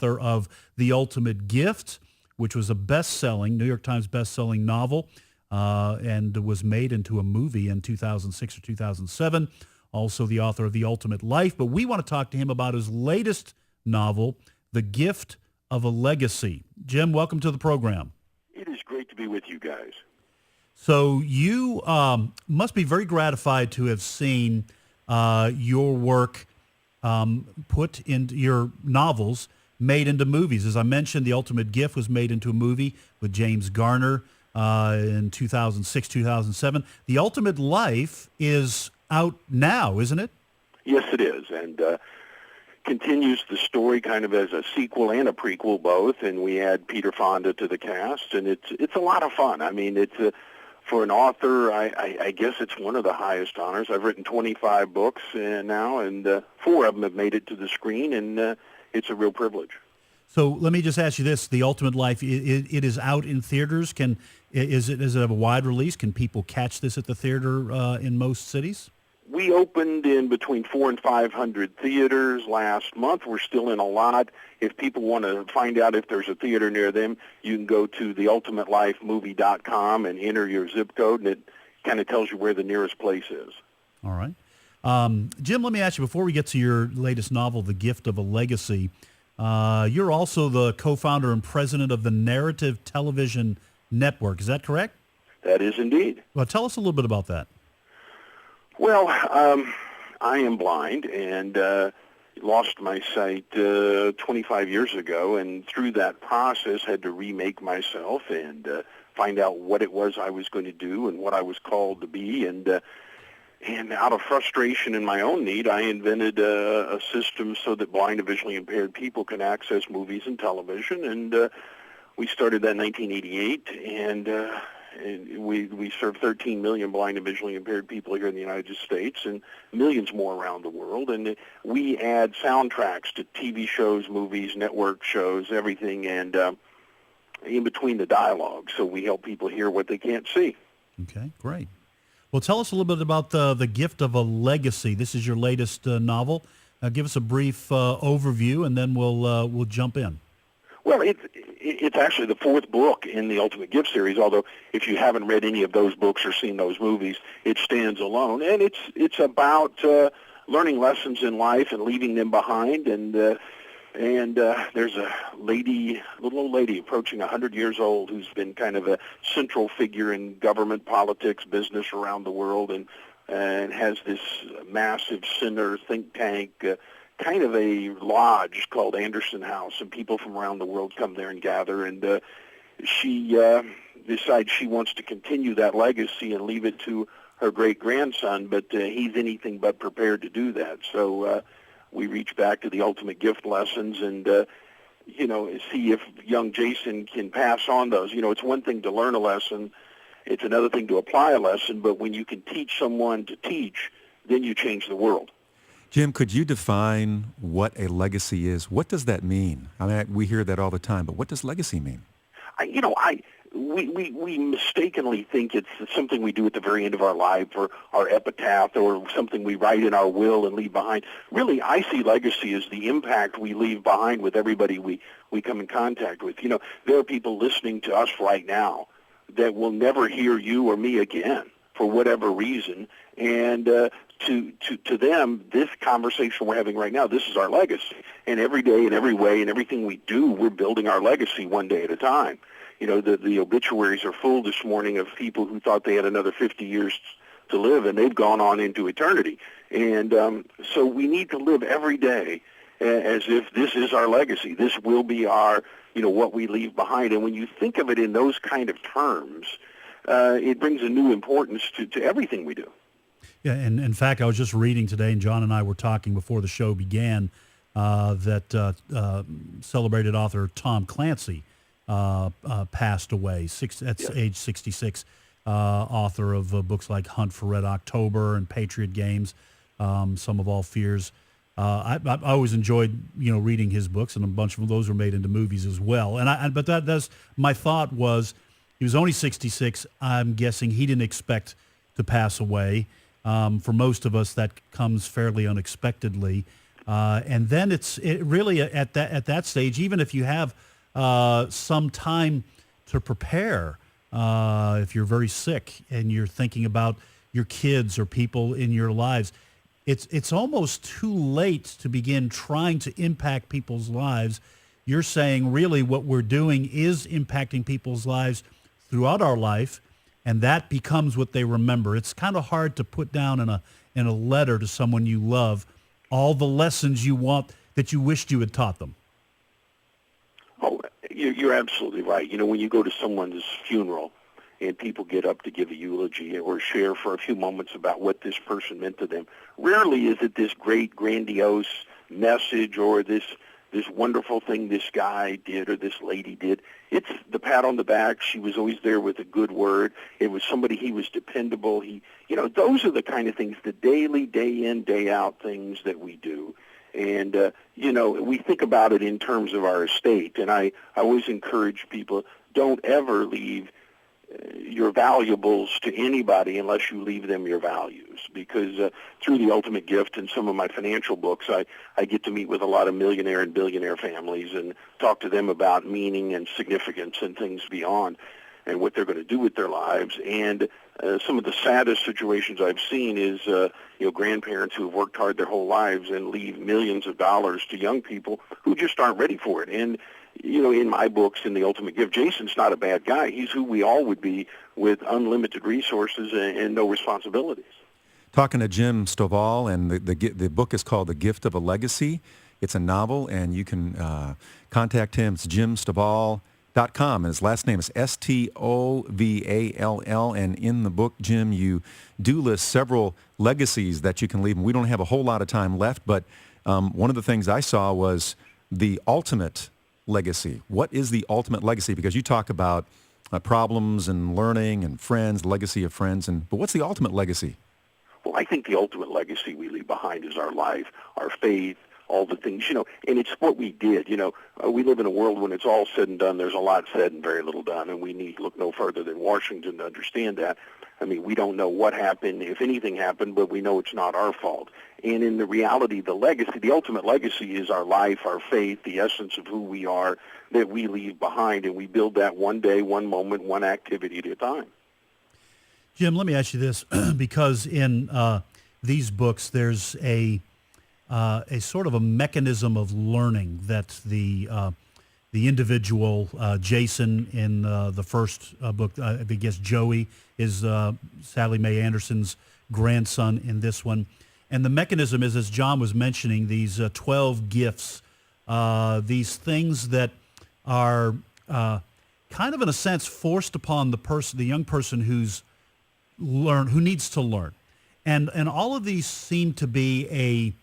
author of The Ultimate Gift, which was a best-selling, New York Times best-selling novel, and was made into a movie in 2006 or 2007. Also the author of The Ultimate Life. But we want to talk to him about his latest novel, The Gift of a Legacy. Jim, welcome to the program. It is great to be with you guys. So you must be very gratified to have seen your work put into your novels made into movies. As I mentioned, The Ultimate Gift was made into a movie with James Garner in 2006, 2007. The Ultimate Life is out now, isn't it? Yes, it is, and continues the story kind of as a sequel and a prequel both, and we add Peter Fonda to the cast, and it's a lot of fun. I mean, it's for an author, I guess it's one of the highest honors. I've written 25 books now, and 4 of them have made it to the screen, and it's a real privilege. So let me just ask you this: The Ultimate Life, it is out in theaters. Is it have a wide release? Can people catch this at the theater in most cities? We opened in between 400 and 500 theaters last month. We're still in a lot. If people want to find out if there's a theater near them, you can go to theultimatelifemovie.com and enter your zip code, and it kind of tells you where the nearest place is. All right. Jim, let me ask you, before we get to your latest novel, The Gift of a Legacy, you're also the co-founder and president of the Narrative Television Network. Is that correct? That is indeed. Well, tell us a little bit about that. Well, I am blind and lost my sight 25 years ago, and through that process had to remake myself and find out what it was I was going to do and what I was called to be. And out of frustration and my own need, I invented a system so that blind and visually impaired people can access movies and television. And we started that in 1988, and we serve 13 million blind and visually impaired people here in the United States and millions more around the world. And we add soundtracks to TV shows, movies, network shows, everything, and in between the dialogue. So we help people hear what they can't see. Okay, great. Well, tell us a little bit about the Gift of a Legacy. This is your latest novel. Give us a brief overview, and then we'll jump in. Well, it's actually the 4th book in the Ultimate Gift series, although if you haven't read any of those books or seen those movies, it stands alone. And it's about learning lessons in life and leaving them behind. And there's a little old lady approaching 100 years old who's been kind of a central figure in government, politics, business around the world, and has this massive center think tank, kind of a lodge called Anderson House, and people from around the world come there and gather, and she decides she wants to continue that legacy and leave it to her great-grandson, but he's anything but prepared to do that. So we reach back to the Ultimate Gift lessons and, see if young Jason can pass on those. It's one thing to learn a lesson. It's another thing to apply a lesson, but when you can teach someone to teach, then you change the world. Jim, could you define what a legacy is? What does that mean? I mean, we hear that all the time, but what does legacy mean? We mistakenly think it's something we do at the very end of our life, or our epitaph, or something we write in our will and leave behind. Really, I see legacy as the impact we leave behind with everybody we come in contact with. There are people listening to us right now that will never hear you or me again for whatever reason, and to them, this conversation we're having right now, this is our legacy. And every day and every way and everything we do, we're building our legacy one day at a time. The obituaries are full this morning of people who thought they had another 50 years to live, and they've gone on into eternity. And so we need to live every day as if this is our legacy. This will be our, what we leave behind. And when you think of it in those kind of terms, it brings a new importance to everything we do. Yeah, and in fact, I was just reading today, and John and I were talking before the show began, that celebrated author Tom Clancy passed away at age 66, author of books like Hunt for Red October and Patriot Games, Some of All Fears. I always enjoyed reading his books, and a bunch of those were made into movies as well. But that's my thought was he was only 66. I'm guessing he didn't expect to pass away. For most of us, that comes fairly unexpectedly. And then it really at that stage, even if you have some time to prepare, if you're very sick and you're thinking about your kids or people in your lives, it's almost too late to begin trying to impact people's lives. You're saying really what we're doing is impacting people's lives throughout our life, and that becomes what they remember. It's kind of hard to put down in a letter to someone you love all the lessons you want that you wished you had taught them. Oh, you're absolutely right. You know, when you go to someone's funeral and people get up to give a eulogy or share for a few moments about what this person meant to them, rarely is it this great, grandiose message or this wonderful thing this guy did or this lady did. It's the pat on the back. She was always there with a good word. It was somebody, he was dependable. Those are the kind of things, the daily, day in, day out things that we do. And, we think about it in terms of our estate. And I always encourage people, don't ever leave your valuables to anybody unless you leave them your values. Because through The Ultimate Gift and some of my financial books, I get to meet with a lot of millionaire and billionaire families and talk to them about meaning and significance and things beyond and what they're going to do with their lives. And some of the saddest situations I've seen is, grandparents who have worked hard their whole lives and leave millions of dollars to young people who just aren't ready for it. And in my books, in The Ultimate Gift, Jason's not a bad guy. He's who we all would be with unlimited resources and no responsibilities. Talking to Jim Stovall, and the book is called The Gift of a Legacy. It's a novel, and you can contact him. It's jimstovall.com, and his last name is Stovall. And in the book, Jim, you do list several legacies that you can leave. And we don't have a whole lot of time left, but one of the things I saw was the ultimate legacy. What is the ultimate legacy? Because you talk about problems and learning and friends, legacy of friends, but what's the ultimate legacy? Well, I think the ultimate legacy we leave behind is our life, our faith, all the things, and it's what we did. We live in a world when it's all said and done, there's a lot said and very little done, and we need to look no further than Washington to understand that. I mean, we don't know what happened, if anything happened, but we know it's not our fault. And in the reality, the legacy, the ultimate legacy is our life, our faith, the essence of who we are that we leave behind, and we build that one day, one moment, one activity at a time. Jim, let me ask you this, because in these books, there's a sort of a mechanism of learning that the individual, Jason in the first book, I guess Joey is Sally Mae Anderson's grandson in this one. And the mechanism is, as John was mentioning, these 12 gifts, these things that are kind of in a sense forced upon the young person who needs to learn. And all of these seem to be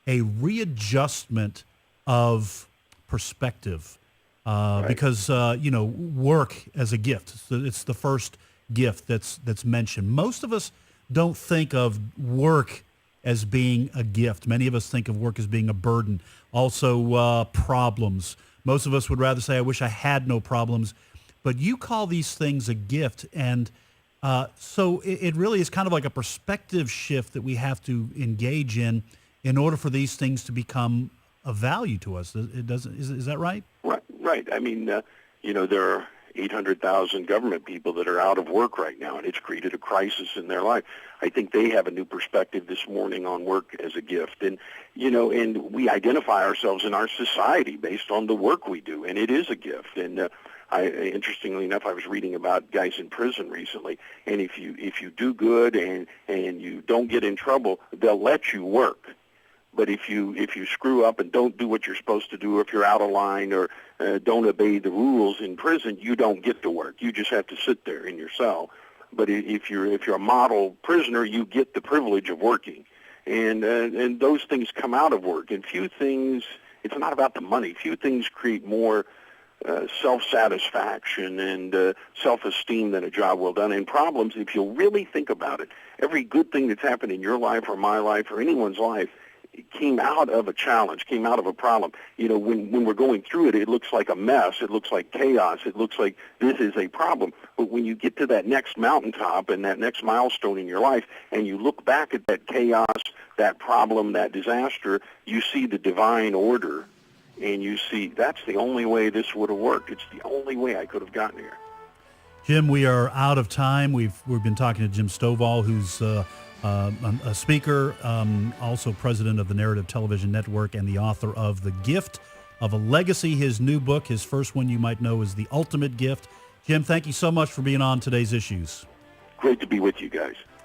a readjustment of perspective, Right. because work as a gift. It's the first gift that's mentioned. Most of us don't think of work as being a gift. Many of us think of work as being a burden. Also, problems. Most of us would rather say, "I wish I had no problems," but you call these things a gift, and so it really is kind of like a perspective shift that we have to engage in order for these things to become of value to us. It doesn't. Is that right? Right. I mean, there are 800,000 government people that are out of work right now, and it's created a crisis in their life. I think they have a new perspective this morning on work as a gift. And, and we identify ourselves in our society based on the work we do, and it is a gift. And interestingly enough, I was reading about guys in prison recently, and if you do good and you don't get in trouble, they'll let you work. But if you screw up and don't do what you're supposed to do, if you're out of line or don't obey the rules in prison, you don't get to work. You just have to sit there in your cell. But if you're a model prisoner, you get the privilege of working, and those things come out of work. And few things. It's not about the money. Few things create more self-satisfaction and self-esteem than a job well done. And problems, if you'll really think about it, every good thing that's happened in your life or my life or anyone's life, it came out of a challenge, came out of a problem. When we're going through it, it looks like a mess. It looks like chaos. It looks like this is a problem. But when you get to that next mountaintop and that next milestone in your life and you look back at that chaos, that problem, that disaster, you see the divine order, and you see that's the only way this would have worked. It's the only way I could have gotten here. Jim, we are out of time. We've been talking to Jim Stovall, who's a speaker, also president of the Narrative Television Network and the author of The Gift of a Legacy. His new book, his first one you might know is The Ultimate Gift. Jim, thank you so much for being on today's Issues. Great to be with you guys.